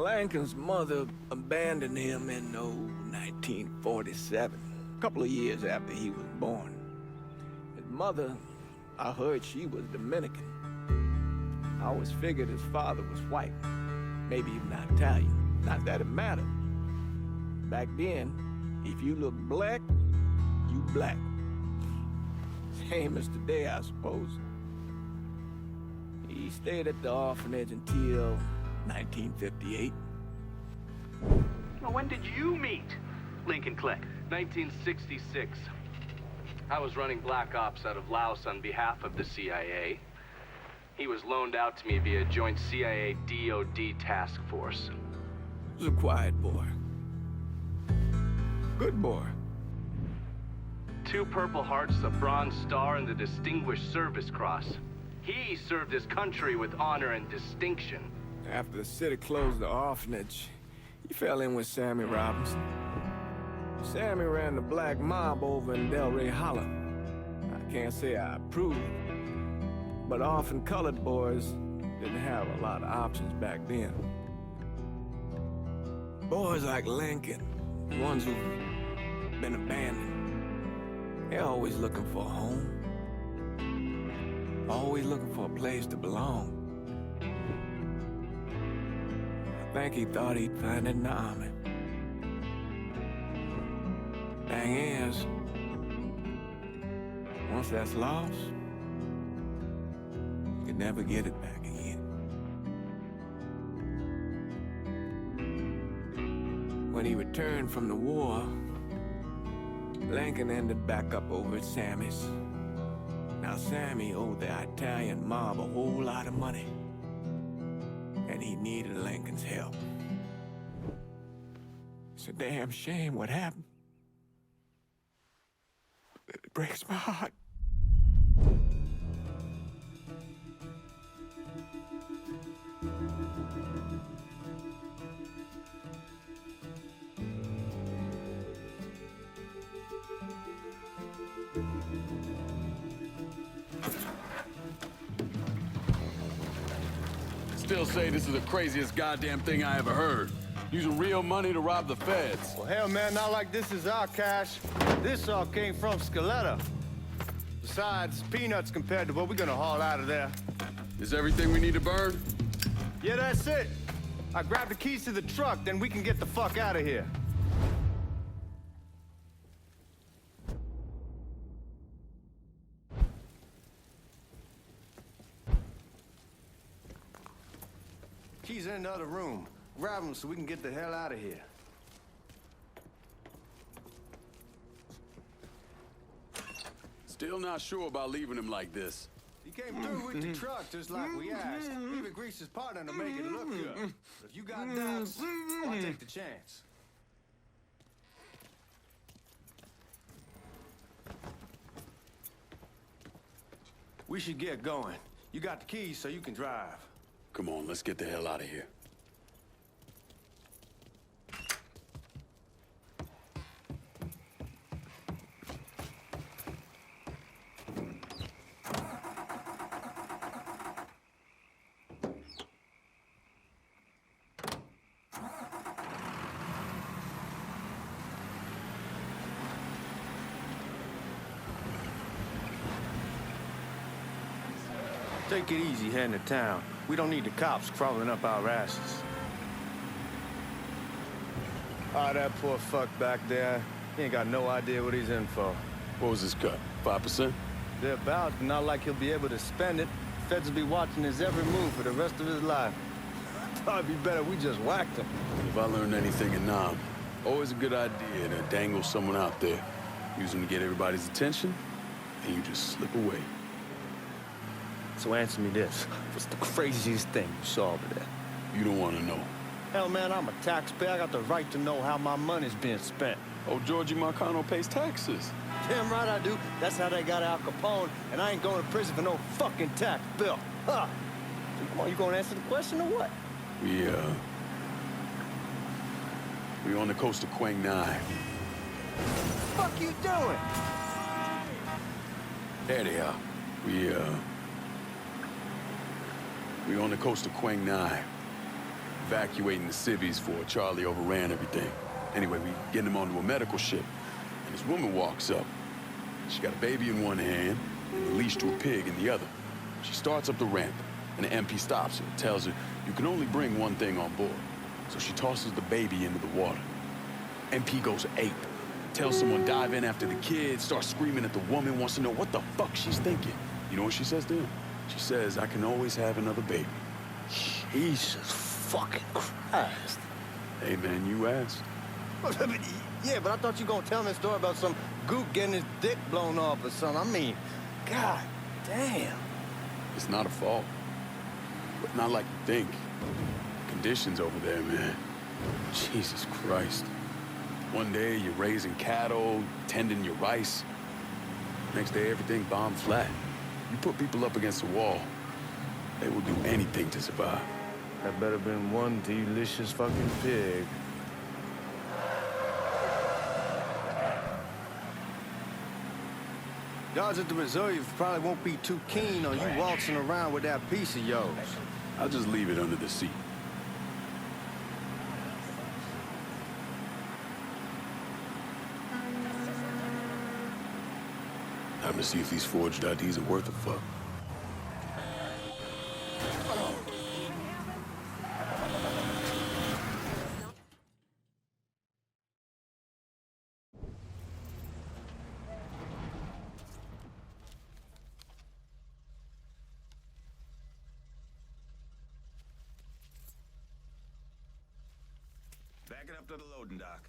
Lincoln's mother abandoned him in, 1947, a couple of years after he was born. His mother, I heard she was Dominican. I always figured his father was white, maybe even Italian. Not that it mattered. Back then, if you look black, you black. Same as today, I suppose. He stayed at the orphanage until 1958. Well, when did you meet Lincoln Click? 1966. I was running Black Ops out of Laos on behalf of the CIA. He was loaned out to me via joint CIA-DOD task force. He was a quiet boy. Good boy. 2 Purple Hearts, a Bronze Star, and the Distinguished Service Cross. He served his country with honor and distinction. After the city closed the orphanage, he fell in with Sammy Robinson. Sammy ran the black mob over in Delray Hollow. I can't say I approve, but orphan colored boys didn't have a lot of options back then. Boys like Lincoln, the ones who've been abandoned, they're always looking for a home. Always looking for a place to belong. I think he thought he'd find it in the army. Thing is, once that's lost, you can never get it back again. When he returned from the war, Lincoln ended back up over at Sammy's. Now, Sammy owed the Italian mob a whole lot of money, and he needed Lincoln's help. It's a damn shame what happened. It breaks my heart. Still say this is the craziest goddamn thing I ever heard. Using real money to rob the feds. Well, hell, man, not like this is our cash. This all came from Scaletta. Besides, peanuts compared to what we're gonna haul out of there. Is everything we need to burn? Yeah, that's it. I grabbed the keys to the truck, then we can get the fuck out of here. Keys in the other room. Grab them so we can get the hell out of here. Still not sure about leaving him like this. He came through with the truck just like we asked. Even greased his partner to make it look good. If you got doubts, I'll take the chance. We should get going. You got the keys so you can drive. Come on, let's get the hell out of here. Take it easy heading to town. We don't need the cops crawling up our asses. Ah, that poor fuck back there. He ain't got no idea what he's in for. What was his cut? 5%? Thereabouts, but not like he'll be able to spend it. Feds will be watching his every move for the rest of his life. Probably be better we just whacked him. If I learned anything in Nam, always a good idea to dangle someone out there. Use them to get everybody's attention, and you just slip away. So answer me this. What's the craziest thing you saw over there? You don't want to know. Hell, man, I'm a taxpayer. I got the right to know how my money's being spent. Oh, Georgie Marcano pays taxes. Damn right I do. That's how they got Al Capone, and I ain't going to prison for no fucking tax bill. Huh? So come on, you gonna answer the question or what? We on the coast of Quang Nai. What the fuck you doing? There they are. We on the coast of Quang Nai. evacuating the civvies for Charlie overran everything. Anyway, we getting him onto a medical ship, and this woman walks up. She got a baby in one hand and a leash to a pig in the other. She starts up the ramp, and the MP stops her, tells her you can only bring one thing on board. So she tosses the baby into the water. MP goes ape, tells someone dive in after the kid, starts screaming at the woman, wants to know what the fuck she's thinking. You know what she says to him? She says, I can always have another baby. Jesus fucking Christ. Hey man, you asked. Yeah, but I thought you were gonna tell me a story about some gook getting his dick blown off or something. I mean, god damn. It's not a fault. But not like you think. Conditions over there, man. Jesus Christ. One day you're raising cattle, tending your rice. Next day everything bombed flat. You put people up against the wall, they will do anything to survive. That better been one delicious fucking pig. Guards at the reserve probably won't be too keen on you waltzing around with that piece of yours. I'll just leave it under the seat. Time to see if these forged IDs are worth a fuck. Back it up to the loading dock.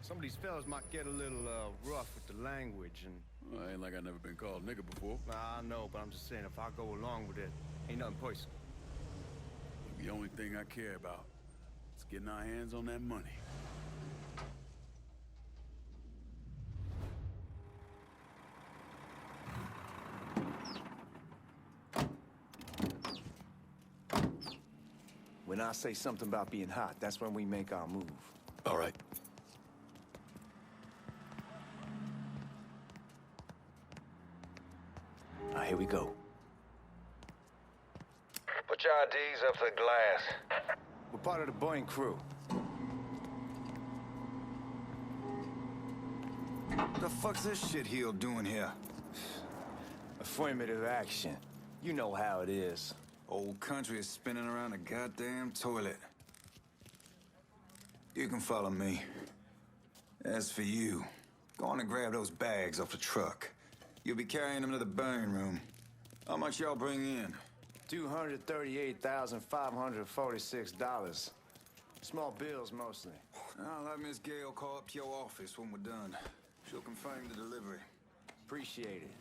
Some of these fellas might get a little rough with the language and... Well, ain't like I never been called nigga before. Nah, I know, but I'm just saying, if I go along with it, ain't nothing personal. The only thing I care about is getting our hands on that money. When I say something about being hot, that's when we make our move. All right. Now, here we go. Put your IDs up to the glass. We're part of the Boeing crew. What the fuck's this shitheel doing here? Affirmative action. You know how it is. Old country is spinning around a goddamn toilet. You can follow me. As for you, go on and grab those bags off the truck. You'll be carrying them to the burn room. How much y'all bring in? $238,546. Small bills, mostly. I'll have Miss Gale call up your office when we're done. She'll confirm the delivery. Appreciate it.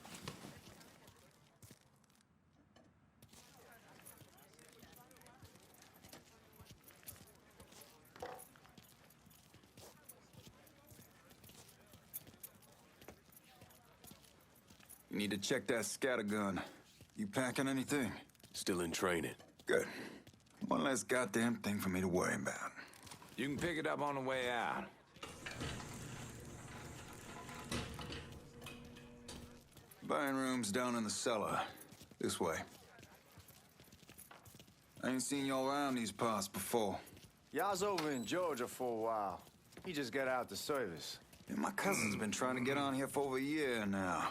You need to check that scattergun. You packing anything? Still in training. Good. One less goddamn thing for me to worry about. You can pick it up on the way out. Burn room's down in the cellar. This way. I ain't seen y'all around these parts before. Y'all's over in Georgia for a while. He just got out the service. Yeah, my cousin's been trying to get on here for over a year now.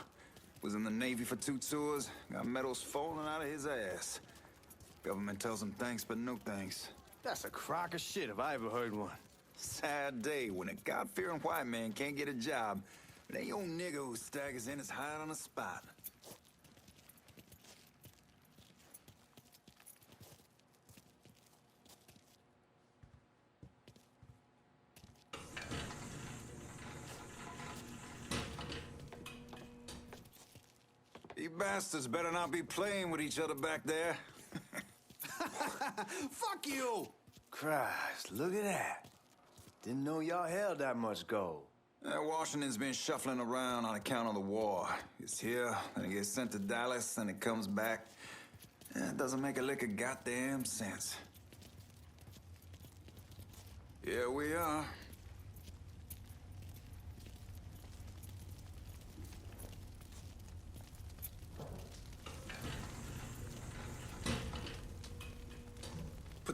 Was in the Navy for 2 tours, got medals falling out of his ass. Government tells him thanks, but no thanks. That's a crock of shit if I ever heard one. Sad day when a God-fearing white man can't get a job. But ain't old nigga who staggers in is hired on the spot. You bastards better not be playing with each other back there. Fuck you! Christ, look at that. Didn't know y'all held that much gold. Washington's been shuffling around on account of the war. It's here, then it gets sent to Dallas, and it comes back. It doesn't make a lick of goddamn sense. Here we are.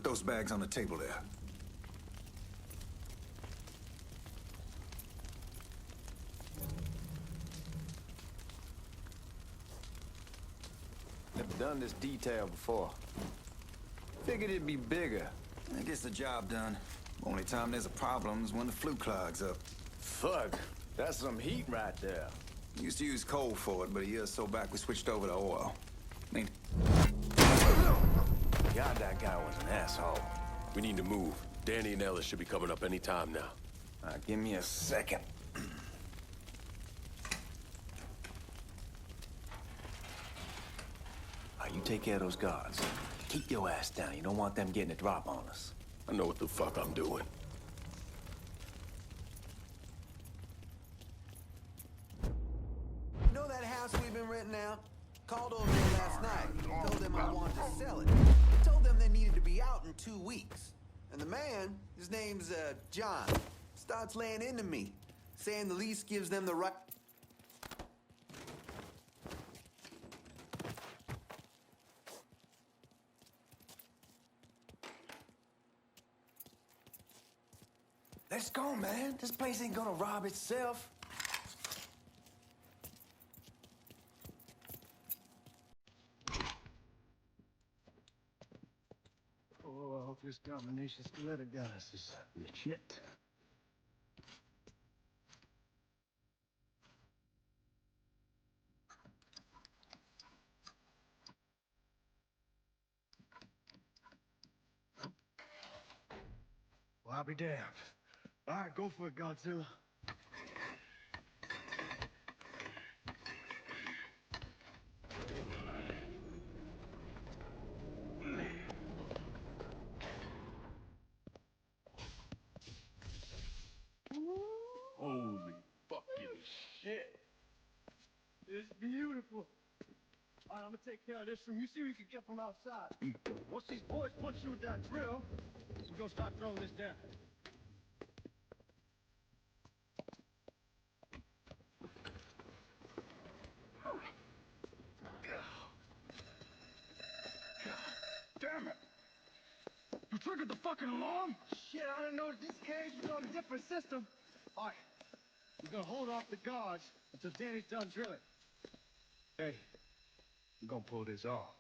Put those bags on the table there. Never done this detail before. Figured it'd be bigger. That gets the job done. Only time there's a problem is when the flue clogs up. Fuck, that's some heat right there. Used to use coal for it, but a year or so back we switched over to oil. Mean... God, that guy was an asshole. We need to move. Danny and Ellis should be coming up any time now. Give me a second. You take care of those guards. Keep your ass down. You don't want them getting a drop on us. I know what the fuck I'm doing. You know that house we've been renting out? Called over there last night. Told them I wanted to sell it. Told them they needed to be out in 2 weeks. And the man, his name's John, starts laying into me, saying the lease gives them the right... Let's go, man. This place ain't gonna rob itself. Oh, I hope this combination stiletto gas is legit. Well, I'll be damned. All right, go for it, Godzilla. Holy fucking shit. It's beautiful. All right, I'm gonna take care of this from you. See what you can get from outside. Once these boys punch you with that drill, we're gonna start throwing this down. Damn it! You triggered the fucking alarm? Shit, I didn't know this cage was on a different system. All right, we're gonna hold off the guards until Danny's done drilling. Hey, I'm gonna pull this off.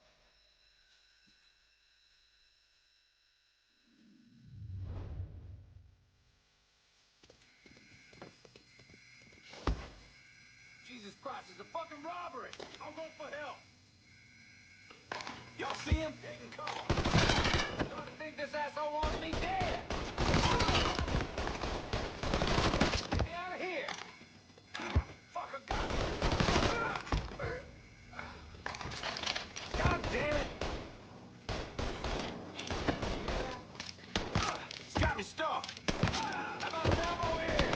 Jesus Christ, it's a fucking robbery! I'm going for help! Y'all see him? Taking cover! Starting to think this asshole wants me dead! Get me out of here! Fucker got me! God damn it! It's got me stuck! How about an elbow here?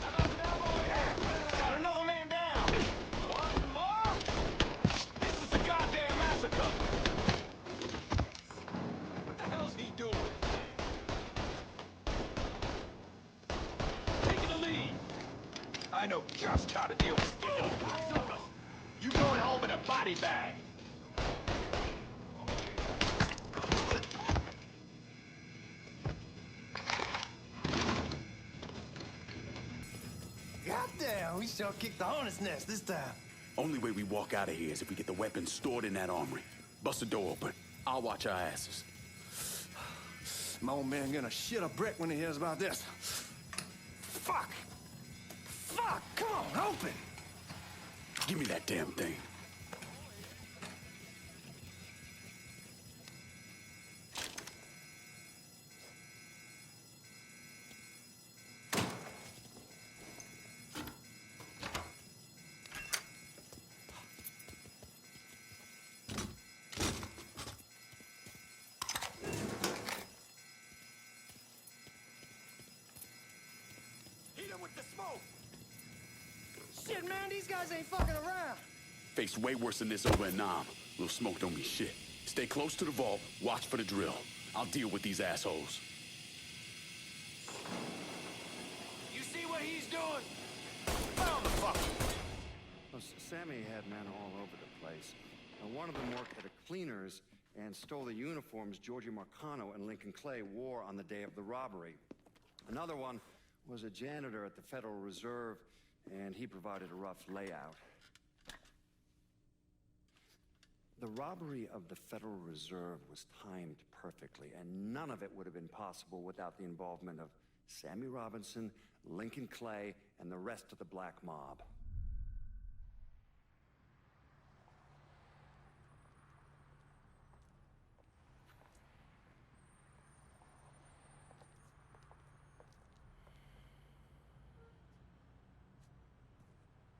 How about an elbow here? Got another man down! One more? This is a goddamn massacre! What the hell's he doing? Taking the lead! I know just how to deal with suckers! You going home in a body bag! Goddamn, we sure kicked the hornet's nest this time. Only way we walk out of here is if we get the weapons stored in that armory. Bust the door open. I'll watch our asses. My old man gonna shit a brick when he hears about this. Fuck! Fuck! Come on, open! Give me that damn thing. With the smoke! Shit, man, these guys ain't fucking around. Faced way worse than this over in Nam. Little smoke don't mean shit. Stay close to the vault, watch for the drill. I'll deal with these assholes. You see what he's doing? Found the fucker! Well, Sammy had men all over the place. And one of them worked at a cleaner's and stole the uniforms Georgie Marcano and Lincoln Clay wore on the day of the robbery. Another one was a janitor at the Federal Reserve, and he provided a rough layout. The robbery of the Federal Reserve was timed perfectly, and none of it would have been possible without the involvement of Sammy Robinson, Lincoln Clay, and the rest of the black mob.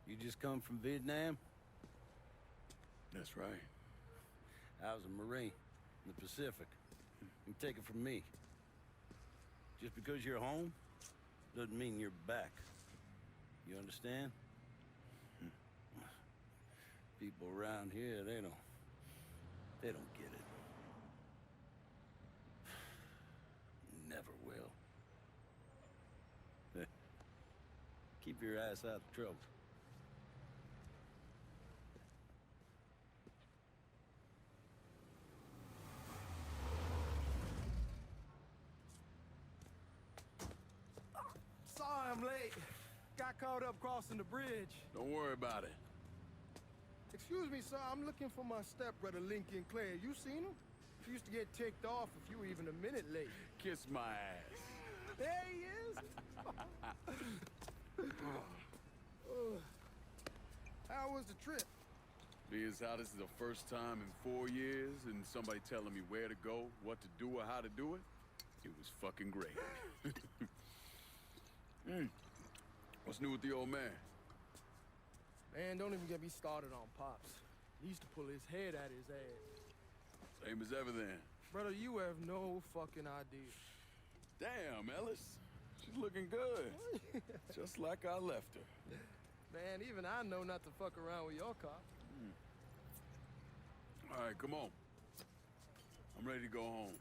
You just come from Vietnam? That's right. I was a Marine in the Pacific. You take it from me. Just because you're home doesn't mean you're back. You understand? People around here, they don't get it. Never will. Keep your ass out of trouble. Sorry I'm late. Got caught up crossing the bridge. Don't worry about it. Excuse me, sir. I'm looking for my stepbrother, Lincoln Clay. You seen him? He used to get ticked off if you were even a minute late. Kiss my ass. There he is. How was the trip? Being how this is the first time in 4 years and somebody telling me where to go, what to do, or how to do it, it was fucking great. What's new with the old man? Man, don't even get me started on Pops. He used to pull his head out his ass. Same as ever then. Brother, you have no fucking idea. Damn, Ellis. She's looking good. Just like I left her. Man, even I know not to fuck around with your car. All right, come on. I'm ready to go home.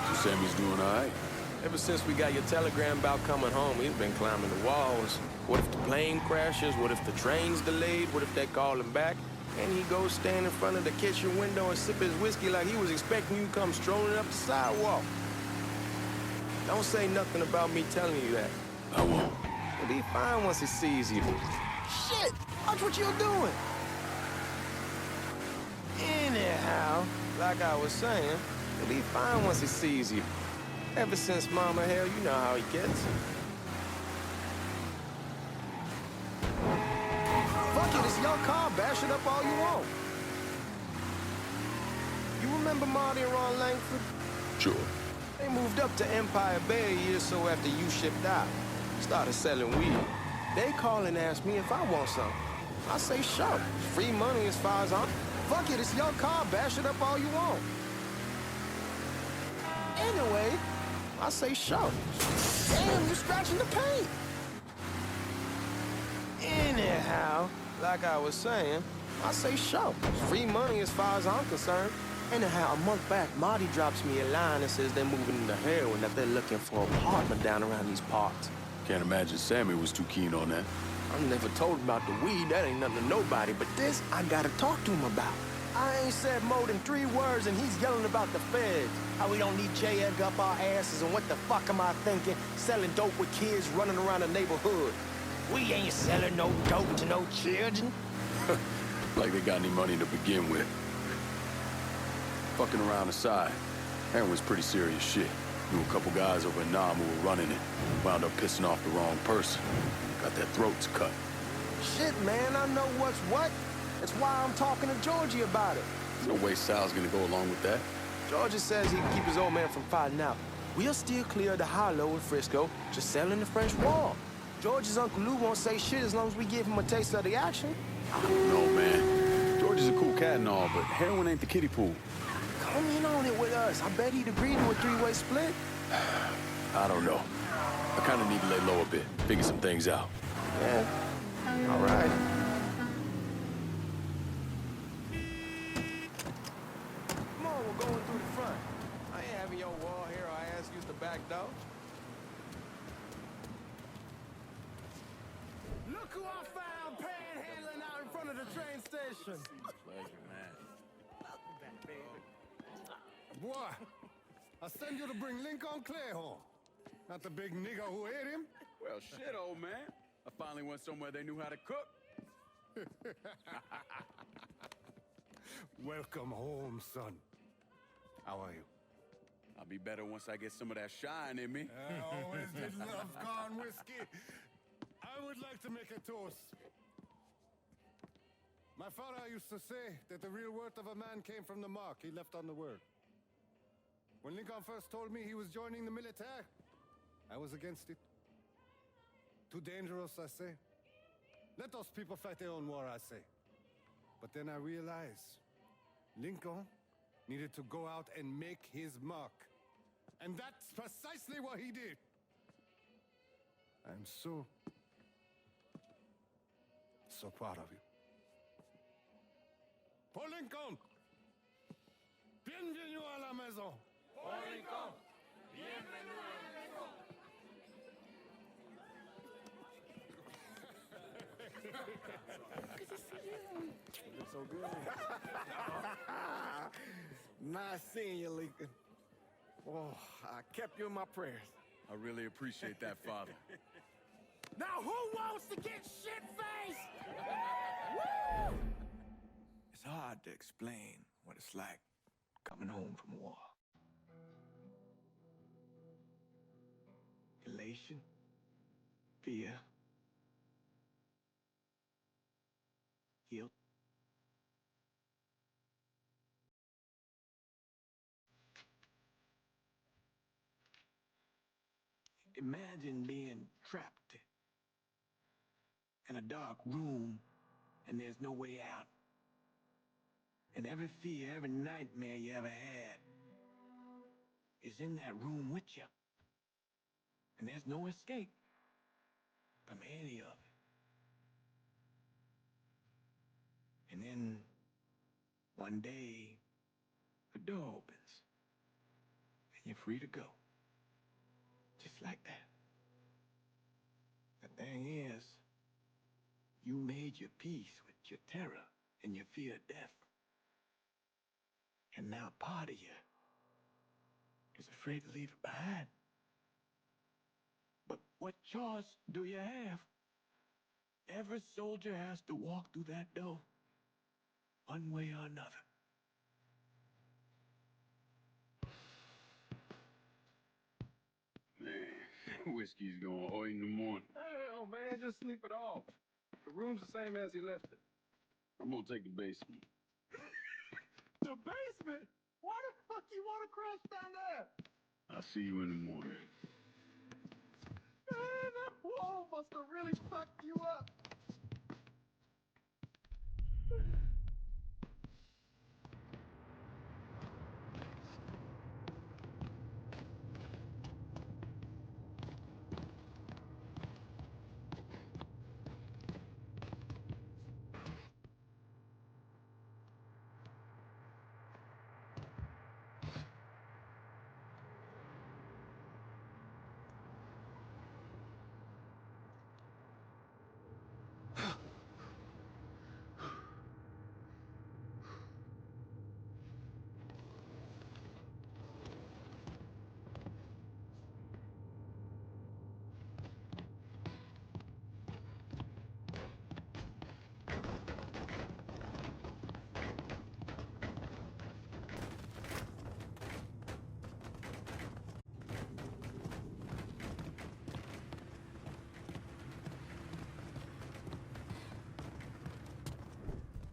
So Sammy's doing all right? Ever since we got your telegram about coming home, he's been climbing the walls. What if the plane crashes? What if the train's delayed? What if they call him back? And he goes stand in front of the kitchen window and sip his whiskey like he was expecting you to come strolling up the sidewalk. Don't say nothing about me telling you that. I won't. He'll be fine once he sees you. Shit! Watch what you're doing! Anyhow, like I was saying, he'll be fine once he sees you. Ever since Mama, hell, you know how he gets. Fuck it, it's your car. Bash it up all you want. You remember Marty and Ron Langford? Sure. They moved up to Empire Bay a year or so after you shipped out. Started selling weed. They call and ask me if I want some. I say sure. Free money as far as I'm... Fuck it, it's your car. Bash it up all you want. Anyway, I say sure. Damn, you're scratching the paint. Anyhow, like I was saying, I say sure. Free money as far as I'm concerned. Anyhow, a month back, Marty drops me a line and says they're moving into heroin, that they're looking for an apartment down around these parts. Can't imagine Sammy was too keen on that. I never told him about the weed, that ain't nothing to nobody, but this I gotta talk to him about. I ain't said more than 3 words and he's yelling about the feds. How we don't need J.Edgar up our asses and what the fuck am I thinking? Selling dope with kids running around the neighborhood. We ain't selling no dope to no children. Like they got any money to begin with. Fucking around aside, heroin's pretty serious shit. Knew a couple guys over in Nam who were running it. Wound up pissing off the wrong person. Got their throats cut. Shit, man, I know what's what. That's why I'm talking to Georgie about it. There's no way Sal's gonna go along with that. Georgie says he can keep his old man from fighting out. We'll still clear the hollow in Frisco, just selling the French Wall. George's Uncle Lou won't say shit as long as we give him a taste of the action. I don't know, man. George is a cool cat and all, but heroin ain't the kiddie pool. Come in on it with us. I bet he'd agree to a 3-way split. I don't know. I kind of need to lay low a bit, figure some things out. Yeah, all right. Come on, we're going through the front. I ain't having your wall here. I ask you the back door. who I found panhandling out in front of the train station. Pleasure, man. Boy, I send you to bring Lincoln Clay home. Not the big nigga who ate him. Well, shit, old man. I finally went somewhere they knew how to cook. Welcome home, son. How are you? I'll be better once I get some of that shine in me. I always did love corn whiskey. I would like to make a toast. My father used to say that the real worth of a man came from the mark he left on the world. When Lincoln first told me he was joining the military, I was against it. Too dangerous, I say. Let those people fight their own war, I say. But then I realized Lincoln needed to go out and make his mark. And that's precisely what he did. I'm so proud of you. Paul Lincoln! Bienvenue à la maison! Paul Lincoln, bienvenue à la maison. You look so good. Nice seeing you, Lincoln. Oh, I kept you in my prayers. I really appreciate that, Father. Now who wants to get shit-faced? It's hard to explain what it's like coming home from war. Elation, fear, guilt. Imagine being trapped in a dark room and there's no way out. And every fear, every nightmare you ever had is in that room with you. And there's no escape from any of it. And then one day, the door opens and you're free to go. Just like that. The thing is, you made your peace with your terror and your fear of death. And now part of you is afraid to leave it behind. But what choice do you have? Every soldier has to walk through that door, one way or another. Man, whiskey's going early in the morning. Hell, man, just sleep it off. The room's the same as he left it. I'm gonna take the basement. The basement? Why the fuck you want to crash down there? I'll see you in the morning. Man, that wall must have really fucked you up.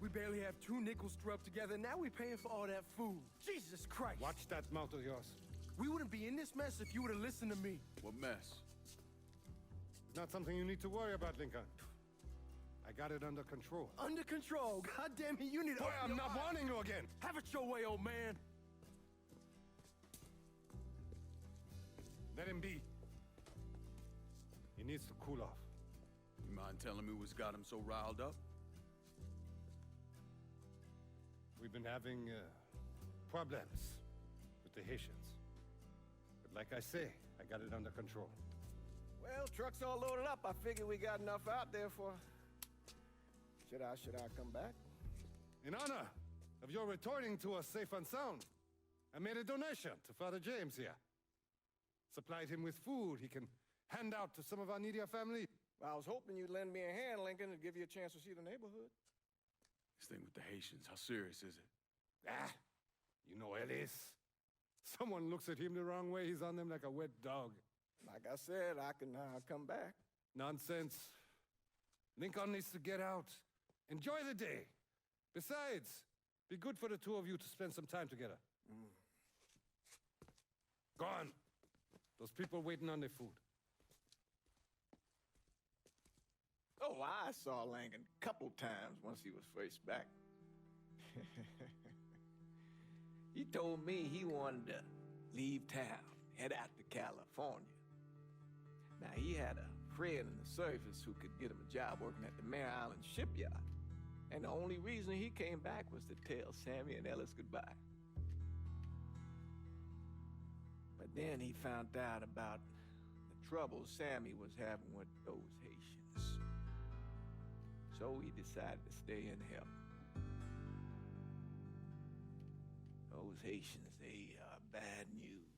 We barely have 2 nickels to rub together. Now we're paying for all that food. Jesus Christ. Watch that mouth of yours. We wouldn't be in this mess if you would have listened to me. What mess? It's not something you need to worry about, Lincoln. I got it under control. Under control? God damn it, you need to... Boy, I'm not warning you again. Have it your way, old man. Let him be. He needs to cool off. You mind telling me what's got him so riled up? We've been having problems with the Haitians. But like I say, I got it under control. Well, truck's all loaded up. I figured we got enough out there for Should I come back? In honor of your returning to us safe and sound, I made a donation to Father James here. Supplied him with food he can hand out to some of our needier family. Well, I was hoping you'd lend me a hand, Lincoln, and give you a chance to see the neighborhood. This thing with the Haitians, how serious is it? Ah, you know Ellis. Someone looks at him the wrong way, he's on them like a wet dog. Like I said, I can come back. Nonsense. Lincoln needs to get out. Enjoy the day. Besides, be good for the two of you to spend some time together. Go on. Those people waiting on their food. Oh, I saw Lincoln a couple times once he was first back. He told me he wanted to leave town, head out to California. Now, he had a friend in the service who could get him a job working at the Mare Island shipyard. And the only reason he came back was to tell Sammy and Ellis goodbye. But then he found out about the trouble Sammy was having with those Haitians. So he decided to stay and help. Those Haitians, they are bad news.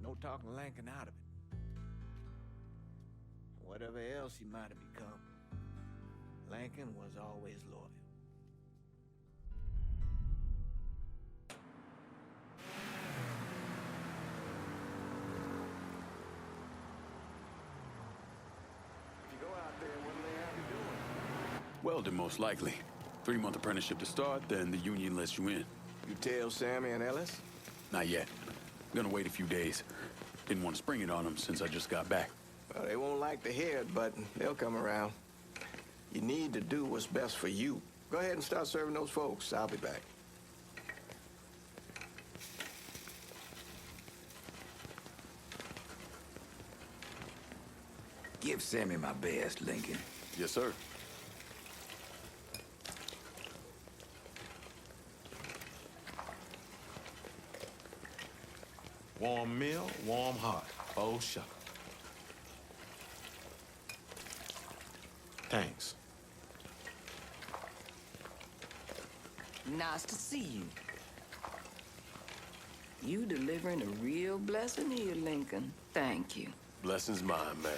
No talking Lincoln out of it. Whatever else he might have become, Lincoln was always loyal. Welding, most likely. 3-month apprenticeship to start, then the union lets you in. You tell Sammy and Ellis? Not yet. Gonna wait a few days. Didn't want to spring it on them since I just got back. Well, they won't like to hear it, but they'll come around. You need to do what's best for you. Go ahead and start serving those folks. I'll be back. Give Sammy my best, Lincoln. Yes, sir. Warm meal, warm heart. Oh, shuck. Thanks. Nice to see you. You delivering a real blessing here, Lincoln. Thank you. Blessings mine, man.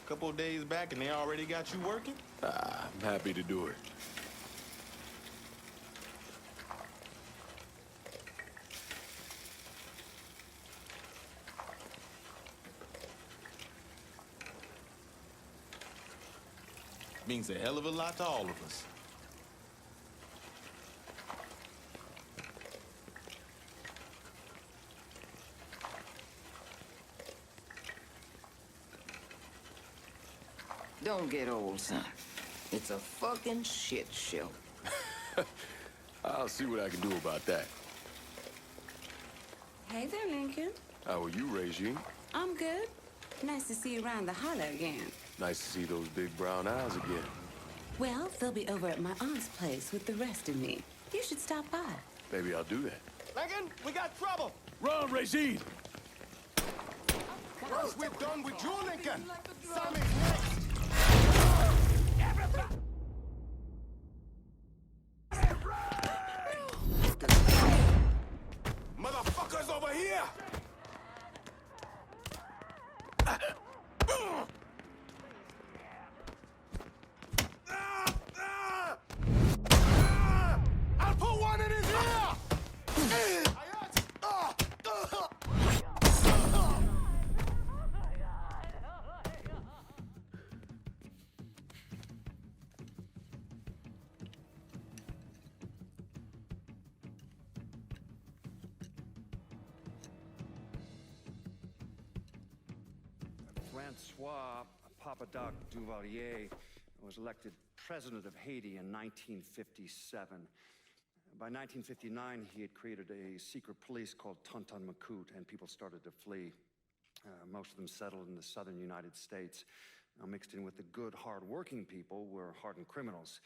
Couple of days back and they already got you working? I'm happy to do it. Means a hell of a lot to all of us. Don't get old, son. It's a fucking shit show. I'll see what I can do about that. Hey there, Lincoln. How are you, Regine? I'm good. Nice to see you around the holler again. Nice to see those big brown eyes again. Well, they'll be over at my aunt's place with the rest of me. You should stop by. Maybe I'll do that. Lincoln, we got trouble! Run, Regine! Once we're done with you, Lincoln, Sammy's next! Motherfuckers over here! I'll put one in his ear! Francois Papadoc Duvalier was elected president of Haiti in 1957. By 1959, he had created a secret police called Tonton Macoute, and people started to flee. Most of them settled in the southern United States. Now, mixed in with the good, hard-working people were hardened criminals.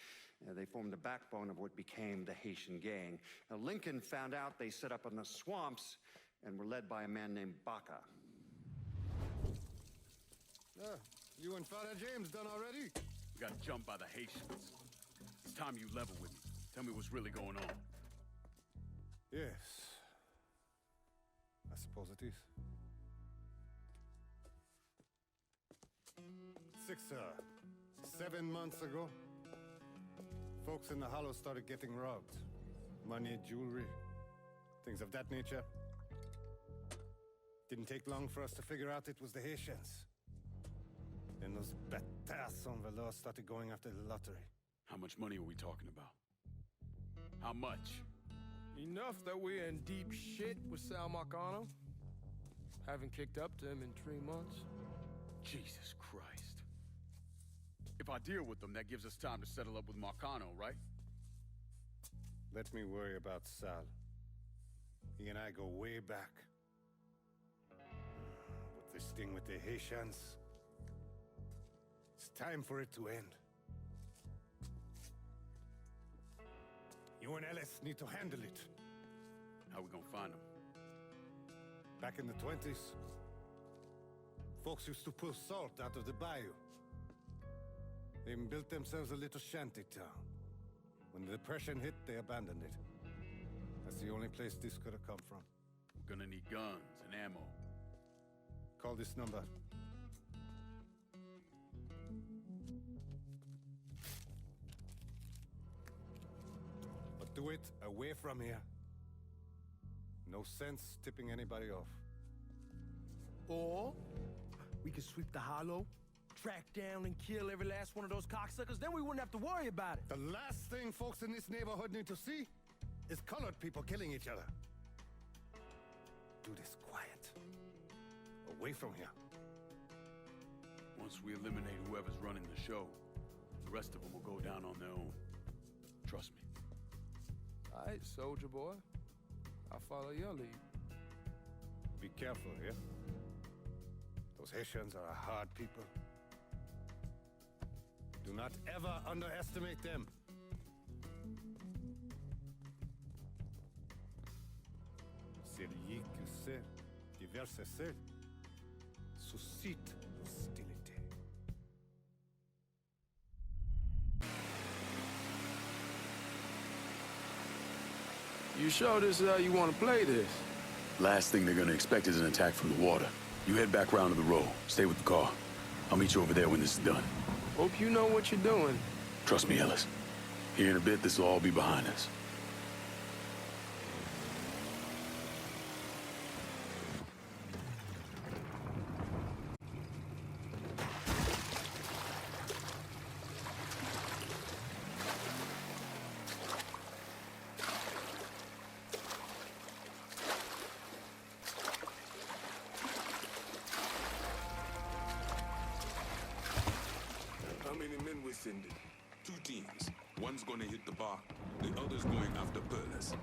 They formed the backbone of what became the Haitian gang. Now, Lincoln found out they set up in the swamps and were led by a man named Baca. Yeah, you and Father James done already? We got jumped by the Haitians. It's time you level with me. Tell me what's really going on. Yes. I suppose it is. 7 months ago, folks in the Hollow started getting robbed. Money, jewelry, things of that nature. Didn't take long for us to figure out it was the Haitians. Then those bâtards on velours started going after the lottery. How much money are we talking about? How much? Enough that we're in deep shit with Sal Marcano. Haven't kicked up to him in 3 months. Jesus Christ. If I deal with them, that gives us time to settle up with Marcano, right? Let me worry about Sal. He and I go way back. But this thing with the Haitians, it's time for it to end. You and Ellis need to handle it. How we gonna find them? Back in the 20s, folks used to pull salt out of the bayou. They even built themselves a little shanty town. When the Depression hit, they abandoned it. That's the only place this could have come from. We're gonna need guns and ammo. Call this number. But do it away from here. No sense tipping anybody off. Or we could sweep the Hollow, track down and kill every last one of those cocksuckers, then we wouldn't have to worry about it. The last thing folks in this neighborhood need to see is colored people killing each other. Do this quiet. Away from here. Once we eliminate whoever's running the show, the rest of them will go down on their own. Trust me. All right, soldier boy. I'll follow your lead. Be careful here. Those Haitians are a hard people. Do not ever underestimate them. Celui qui sait diverse sait suscite hostilité. You sure this is how you want to play this? Last thing they're gonna expect is an attack from the water. You head back round to the road. Stay with the car. I'll meet you over there when this is done. Hope you know what you're doing. Trust me, Ellis. Here in a bit, this will all be behind us. How many men we sending? 2 teams. One's gonna hit the bar, the other's going after Perlas.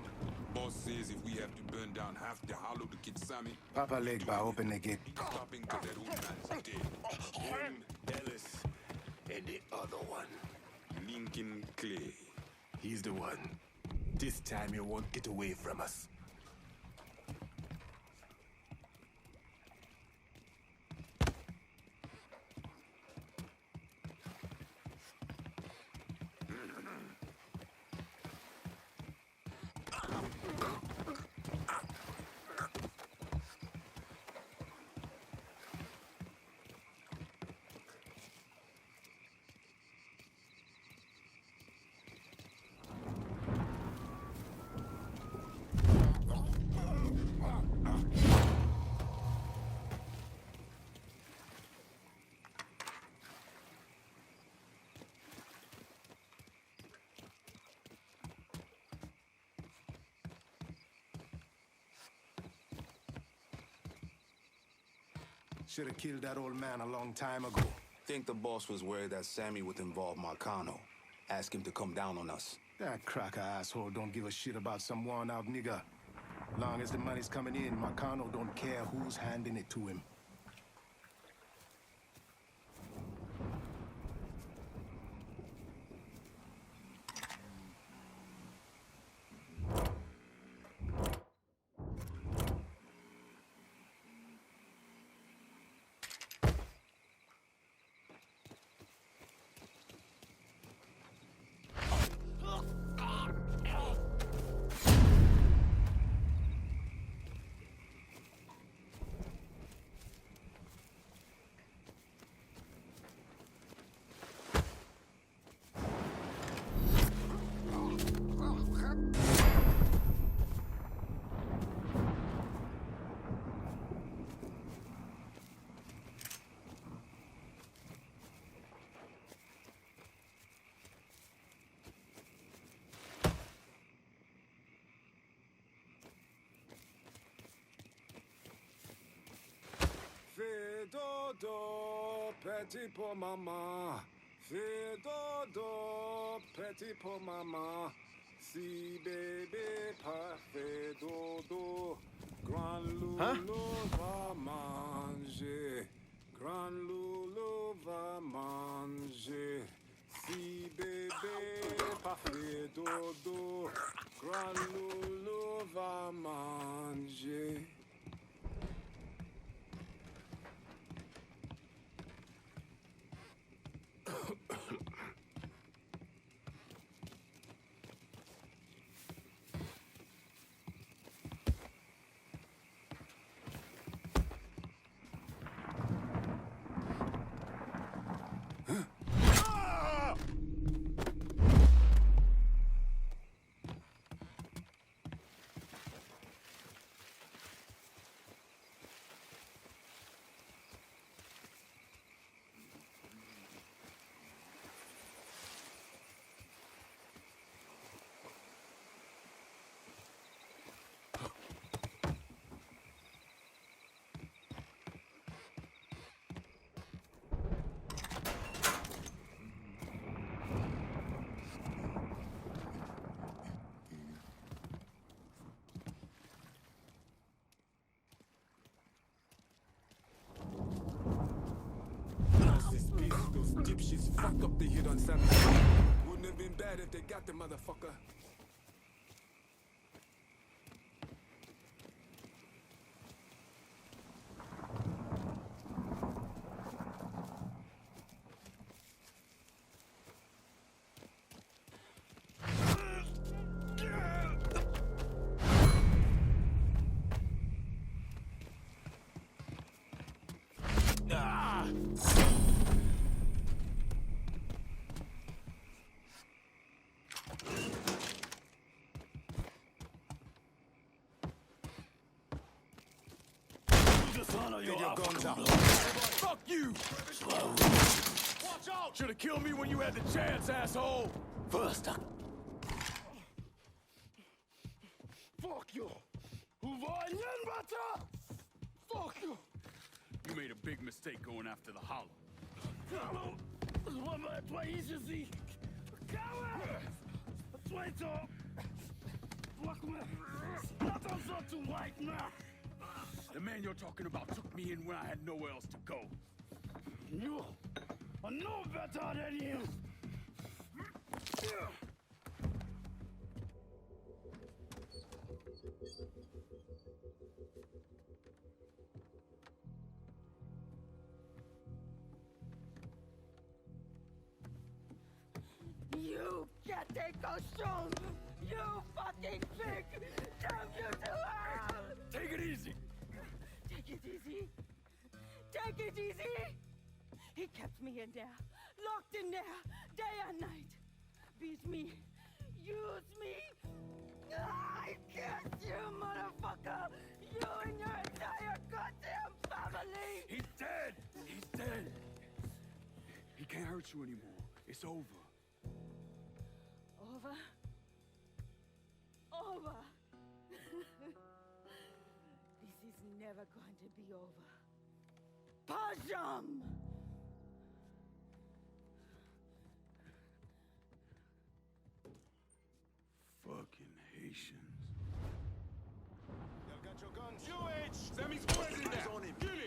Boss says if we have to burn down half the Hollow to get Sammy, Papa leg by open the gate. stopping till that old man's dead. Him, Ellis, and the other one, Lincoln Clay. He's the one. This time he won't get away from us. Should have killed that old man a long time ago. Think the boss was worried that Sammy would involve Marcano. Ask him to come down on us. That cracker asshole don't give a shit about some worn-out nigga. Long as the money's coming in, Marcano don't care who's handing it to him. dodo, petit pour maman. Fais dodo, petit pour maman. Si bébé pas fait dodo, grand loulou va manger. Grand loulou va manger. Si bébé pas fait dodo, grand loulou va manger. Those dipshits fucked up the hit on Saturday. Wouldn't have been bad if they got the motherfucker. Get your guns out. Fuck you! Watch out! Should've killed me when you had the chance, asshole! First, fuck you! Fuck you! You made a big mistake going after the Hollow. The man you're talking about took me in when I had nowhere else to go. You are no better than him. You can't take a show! You fucking pig! Damn you to hell! Take it easy! Take it easy! Take it easy! He kept me in there, locked in there, day and night. Beat me, use me. I kiss you, motherfucker! You and your entire goddamn family! He's dead! He's dead! He can't hurt you anymore. It's over. Over? Over! This is never going to be over. Pajam! Fucking Haitians. Y'all got your guns? UH! Sammy's already there! Eyes on him. Kill him!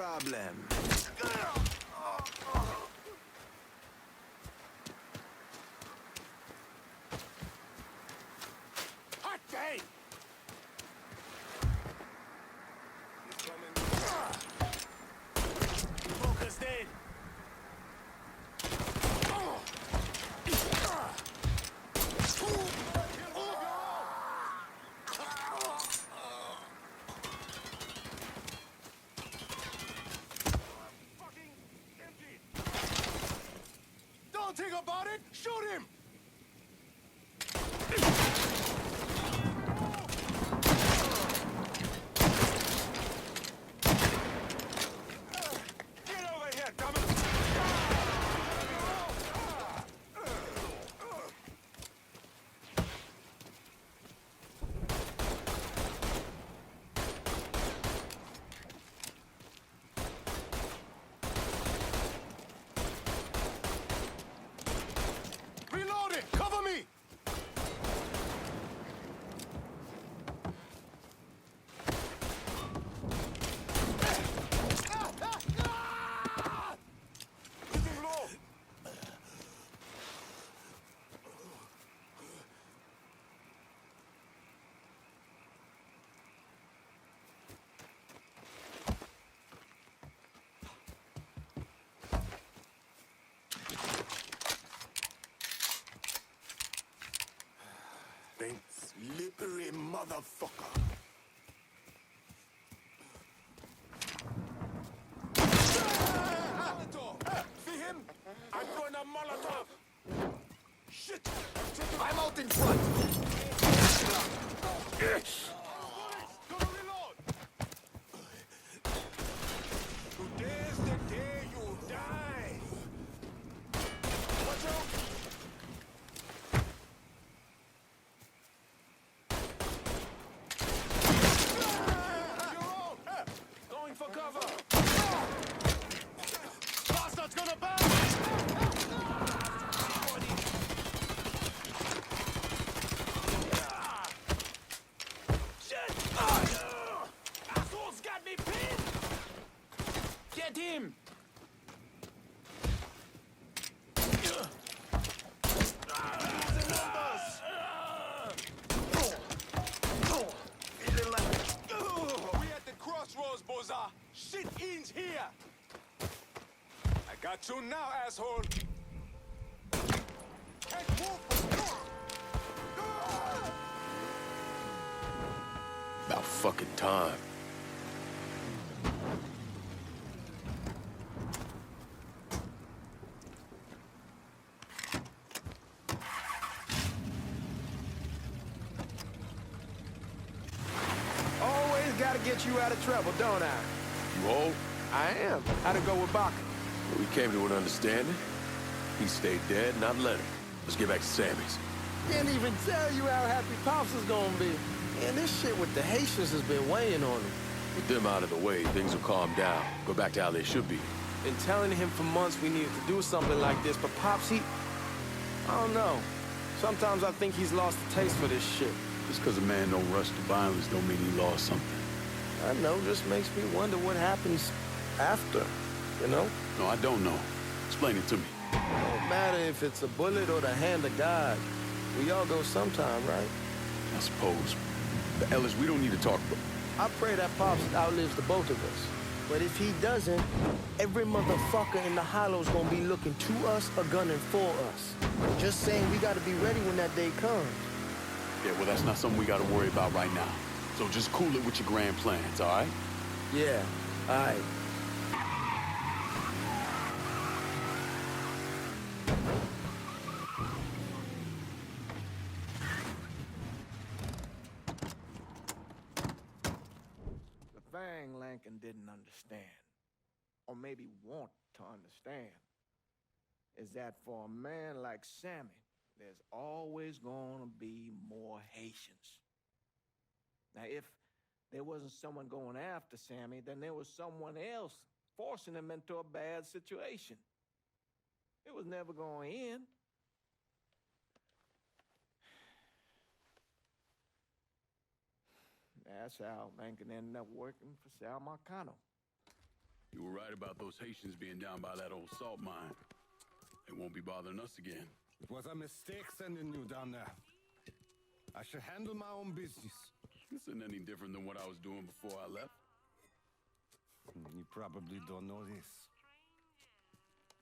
problem. Hot day! Focus dead. Don't think about it! Shoot him! Get over here, come on! Reload it! Cover me! Hitting low! Big slippery motherfucker. Molotov! See him? I'm throwing a Molotov! Shit! I'm out in front! Gonna reload! Today's the day you die! Watch out! Going for cover! Bastard's gonna burn! Shit! Asshole's got me pinned! Get him! We at the crossroads, Boza. Shit ends here. I got you now, asshole. Can't move. About fucking time. Always gotta get you out of trouble, don't I? You old? I am. How'd it go with Baca? We came to an understanding. He stayed dead, not let him. Let's get back to Sammy's. Can't even tell you how happy Pops is gonna be. Man, this shit with the Haitians has been weighing on him. With them out of the way, things will calm down. Go back to how they should be. Been telling him for months we needed to do something like this, but Pops, I don't know. Sometimes I think he's lost the taste for this shit. Just because a man don't rush to violence don't mean he lost something. I know, just makes me wonder what happens after, you know? No, I don't know. Explain it to me. Don't matter if it's a bullet or the hand of God. We all go sometime, right? I suppose. But Ellis, we don't need to talk about... I pray that Pops outlives the both of us. But if he doesn't, every motherfucker in the hollow's gonna be looking to us or gunning for us. Just saying we gotta be ready when that day comes. Yeah, well, that's not something we gotta worry about right now. So just cool it with your grand plans, all right? Yeah, all right. The thing Lincoln didn't understand, or maybe want to understand, is that for a man like Sammy, there's always gonna be more Haitians. Now, if there wasn't someone going after Sammy, then there was someone else forcing him into a bad situation. It was never going to end. That's how Lincoln ended up working for Sal Marcano. You were right about those Haitians being down by that old salt mine. They won't be bothering us again. It was a mistake sending you down there. I should handle my own business. This isn't any different than what I was doing before I left. You probably don't know this.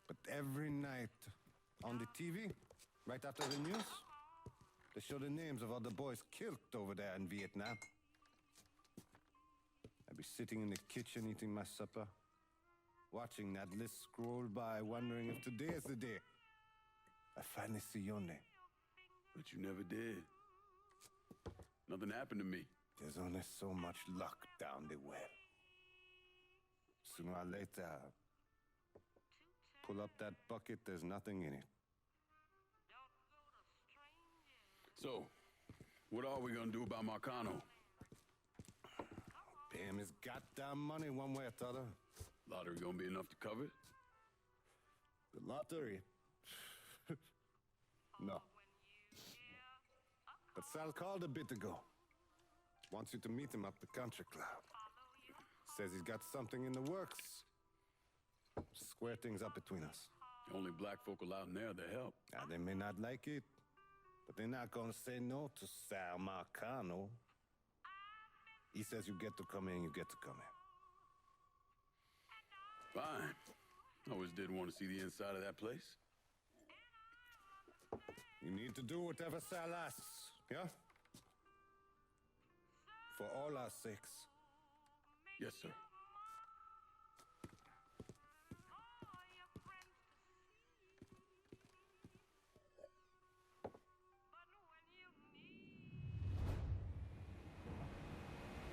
But every night on the TV, right after the news, they show the names of all the boys killed over there in Vietnam. I'd be sitting in the kitchen eating my supper, watching that list scroll by, wondering if today is the day I finally see your name. But you never did. Nothing happened to me. There's only so much luck down the well. Sooner or later, pull up that bucket, there's nothing in it. So, what are we gonna do about Marcano? Pay him his goddamn money one way or the other. Lottery gonna be enough to cover it? The lottery? No. But Sal called a bit ago. Wants you to meet him up the country club. Says he's got something in the works. Square things up between us. The only black folk allowed in there to help. Now, they may not like it, but they're not gonna say no to Sal Marcano. He says you get to come in, you get to come in. Fine. I always did want to see the inside of that place. You need to do whatever Sal asks, yeah? For all our sakes. Yes, sir.